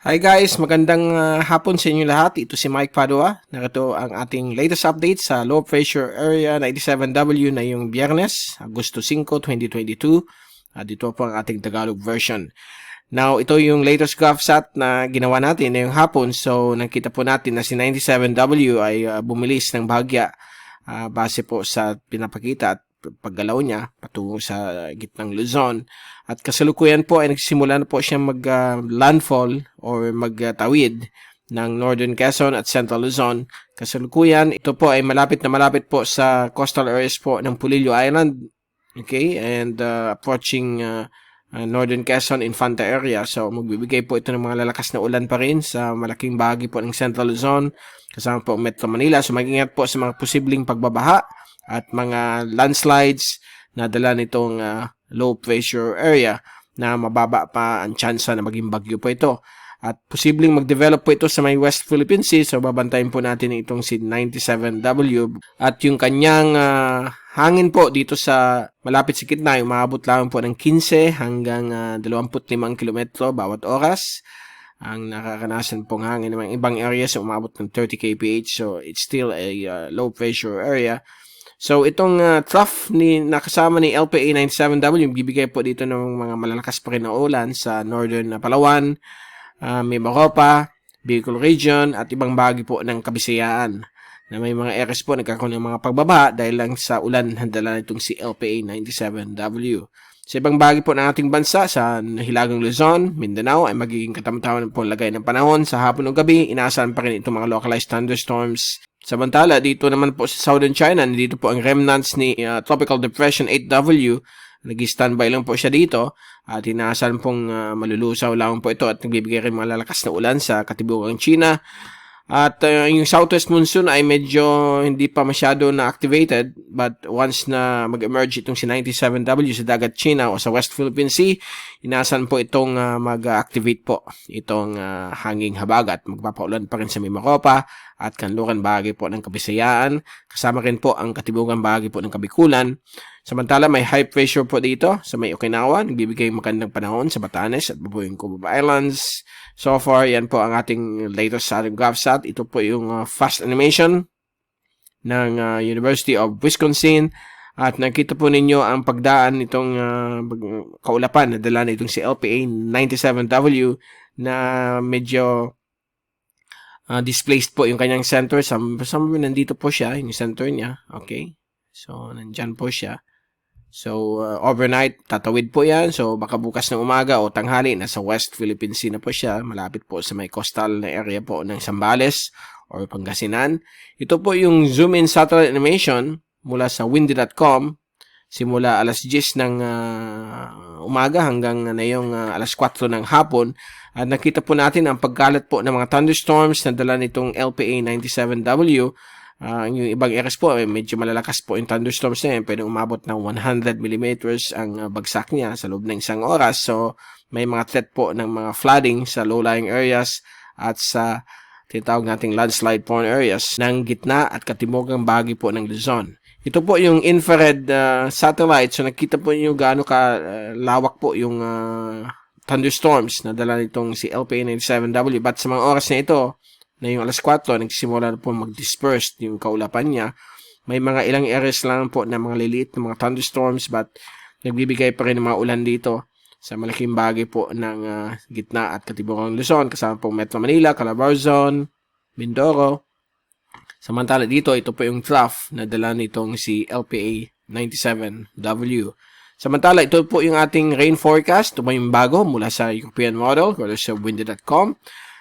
Hi guys, magandang hapon sa inyo lahat. Ito si Mike Padua. Narito ang ating latest update sa low pressure area 97W na yung Biyernes, Agosto 5, 2022. Dito po ang ating Tagalog version. Now, ito yung latest GovSat na ginawa natin ngayong hapon. So, nakita po natin na si 97W ay bumilis ng bahagya base po sa pinapakita at paggalaw niya patungo sa gitnang Luzon. At kasalukuyan po ay nagsimula na po siyang mag-landfall or magtawid ng Northern Quezon at Central Luzon. Kasalukuyan, ito po ay malapit po sa coastal areas po ng Pulillo Island. Okay, and approaching Northern Quezon, Infanta area. So, magbibigay po ito ng mga lalakas na ulan pa rin sa malaking bahagi po ng Central Luzon, kasama po Metro Manila. So, mag-ingat po sa mga posibleng pagbabaha at mga landslides na dala nitong low pressure area na mababa pa ang tsansa na maging bagyo po ito. At posibleng mag-develop po ito sa may West Philippine Sea. So, babantayin po natin itong si 97W. At yung kanyang hangin po dito sa malapit sa gitna, umabot lang po ng 15 hanggang 25 kilometro bawat oras. Ang nakakanasan pong hangin ng ibang areas umabot ng 30 kph. So, it's still a low pressure area. So, itong trough nakasama ni LPA 97W, bibigay po dito ng mga malalakas pa rin na ulan sa northern Palawan, Mimaropa, Bicol Region, at ibang bahagi po ng Kabisayaan na may mga areas po nagkakaroon ng mga pagbaba dahil lang sa ulan na dala nitong si LPA 97W. Sa ibang bahagi po ng ating bansa, sa Hilagang Luzon, Mindanao, ay magiging katamtaman po lagay ng panahon. Sa hapon o gabi, inaasahan pa rin itong mga localized thunderstorms. Samantala, dito naman po sa Southern China, dito po ang remnants ni Tropical Depression 8W. Nag-standby lang po siya dito at inaasahan pong malulusaw lang po ito at nagbibigay rin mga lalakas na ulan sa katibugang China. At yung southwest monsoon ay medyo hindi pa masyado na-activated, but once na mag-emerge itong si 97W sa dagat China o sa West Philippine Sea, inaasahan po itong mag-activate po itong hanging habagat. Magpapaulan pa rin sa Mimaropa at kanluran bahagi po ng Kabisayaan. Kasama rin po ang katibugang bahagi po ng Kabikulan. Samantala, may high pressure po dito sa may Okinawa. Nagbibigay magandang panahon sa Batanes at Babuing Cubaba Islands. So far, yan po ang ating latest sa ating GovSat. Ito po yung fast animation ng University of Wisconsin. At nakita po ninyo ang pagdaan nitong kaulapan na dala nitong si LPA 97W na medyo displaced po yung kanyang center. Somewhere nandito po siya, yung center niya. Okay. So, nandyan po siya. So, overnight, tatawid po yan. So, baka bukas ng umaga o tanghali, nasa West Philippine Sea na po siya. Malapit po sa may coastal na area po ng Zambales or Pangasinan. Ito po yung zoom-in satellite animation mula sa windy.com. Simula alas 10 ng umaga hanggang ngayong alas 4 ng hapon. At nakita po natin ang pagkalat po ng mga thunderstorms na dala nitong LPA 97W. Yung ibang areas po, medyo malalakas po yung thunderstorms na yan. Pwede umabot ng 100 mm ang bagsak niya sa loob ng isang oras. So, may mga threat po ng mga flooding sa low-lying areas at sa tinatawag nating landslide prone areas ng gitna at katimugang bahagi po ng Luzon. Ito po yung infrared satellite. So, nakita po niyo gaano lawak po yung thunderstorms na dala nitong si LPA 97W. But sa mga oras na ito, na yung alas 4, nagsisimula na po mag-disperse yung kaulapan niya. May mga ilang areas lang po na mga liliit na mga thunderstorms but nagbibigay pa rin ng mga ulan dito sa malaking bagay po ng gitna at katibugang Luzon, kasama po Metro Manila, Calabarzon, Mindoro. Samantala dito, ito po yung trough na dala nitong si LPA 97W. Samantala, ito po yung ating rain forecast. Ito po yung bago mula sa European model, or sa windy.com.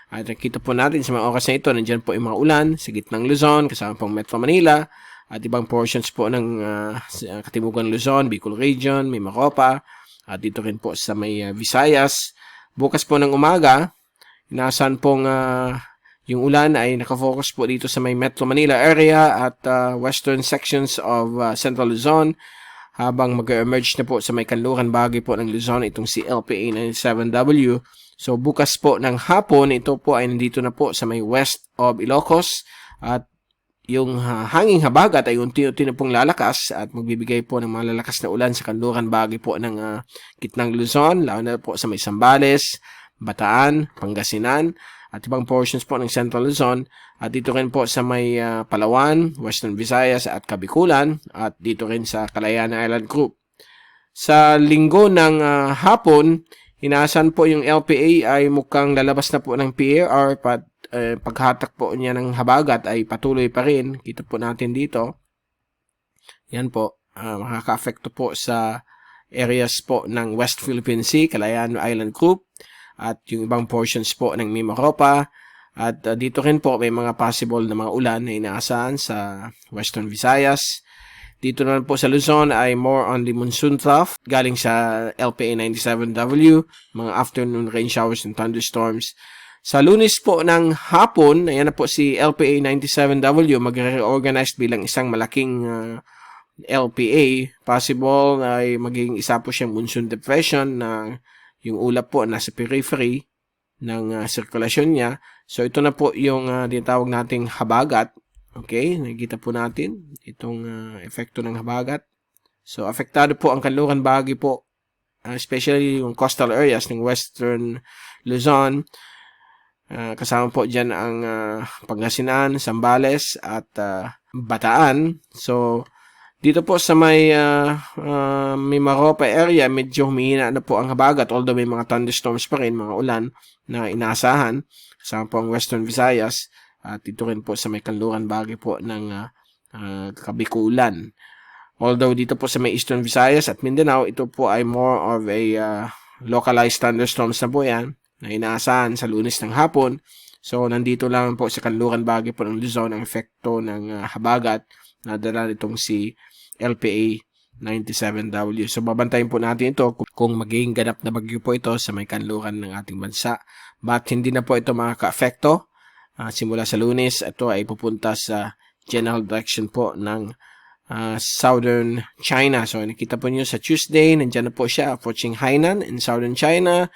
At nakita po natin sa mga oras na ito, nandyan po yung mga ulan sa gitnang Luzon, kasama pong Metro Manila, at ibang portions po ng katimugan Luzon, Bicol Region, Mimaropa, at dito rin po sa may Visayas. Bukas po ng umaga, inaasahan pong yung ulan ay nakafocus po dito sa may Metro Manila area at western sections of Central Luzon, habang mag-emerge na po sa may kanluran bahagi po ng Luzon itong si LPA 97W. So, bukas po ng hapon, ito po ay nandito na po sa may west of Ilocos at yung hanging habagat ay unti-unti na pong lalakas at magbibigay po ng mga lalakas na ulan sa kanluran bahagi po ng gitnang Luzon, lalo na po sa may Zambales, Bataan, Pangasinan, at ibang portions po ng Central Luzon, at dito rin po sa may Palawan, Western Visayas at Kabikulan, at dito rin sa Kalayaan Island Group. Sa linggo ng hapon, inaasahan po yung LPA ay mukhang lalabas na po ng PAR, paghatak po niya ng habagat ay patuloy pa rin. Kita po natin dito. Yan po, makaka-affecto po sa areas po ng West Philippine Sea, Kalayaan Island Group, at yung ibang portions po ng Mimaropa. At dito rin po may mga possible na mga ulan na inaasahan sa Western Visayas. Dito naman po sa Luzon ay more on the monsoon trough galing sa LPA 97W, mga afternoon rain showers and thunderstorms. Sa Lunes po ng hapon, ayan na po si LPA 97W magre-reorganize bilang isang malaking LPA. Possible ay magiging isa po siyang monsoon depression na yung ulap po nasa periphery ng sirkulasyon niya. So ito na po yung tinatawag nating habagat. Okay, nakikita po natin itong epekto ng habagat. So apektado po ang kanluran bahagi po, especially yung coastal areas ng Western Luzon. Kasama po dyan ang Pangasinan, Zambales at Bataan. So dito po sa may Mimaropa area, medyo humihina na po ang habagat, although may mga thunderstorms pa rin, mga ulan na inaasahan. Kasama po ang Western Visayas at dito rin po sa may kanluran bahagi po ng Kabikulan. Although dito po sa may Eastern Visayas at Mindanao, ito po ay more of a localized thunderstorms na po yan na inaasahan sa Lunes ng hapon. So nandito lang po sa kanluran bahagi po ng Luzon ang epekto ng habagat na dala nitong si LPA 97W. So babantayin po natin ito kung magiging ganap na bagyo po ito sa may kanluran ng ating bansa. But hindi na po ito makaka-apekto. Simula sa Lunes, ito ay pupunta sa general direction po ng southern China. So nakita po niyo sa Tuesday, nandiyan na po siya approaching Hainan in southern China.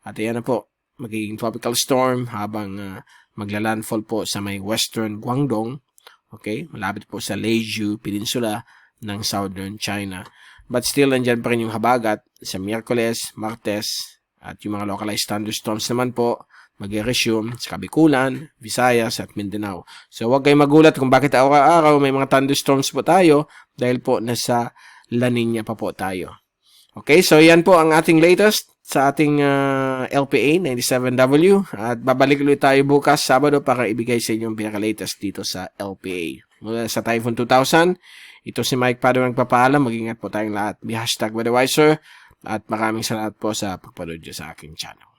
At ayan na po, magiging tropical storm habang maglalandfall po sa may western Guangdong. Okay, malapit po sa Leju Peninsula ng southern China. But still, nandyan pa rin yung habagat sa Miyerkules, Martes, at yung mga localized thunderstorms naman po mag-resume sa Kabikulan, Visayas, at Mindanao. So, huwag kayong magulat kung bakit araw-araw may mga thunderstorms po tayo dahil po nasa La Nina pa po tayo. Okay, so yan po ang ating latest sa ating LPA 97W. At babalik ulit tayo bukas, Sabado, para ibigay sa inyong pinaka-latest dito sa LPA. Mula sa Typhoon 2000, ito si Mike Padua nagpapaalam. Mag-ingat po tayong lahat. Be #weatherwiser. At maraming salamat po sa pagpanood sa aking channel.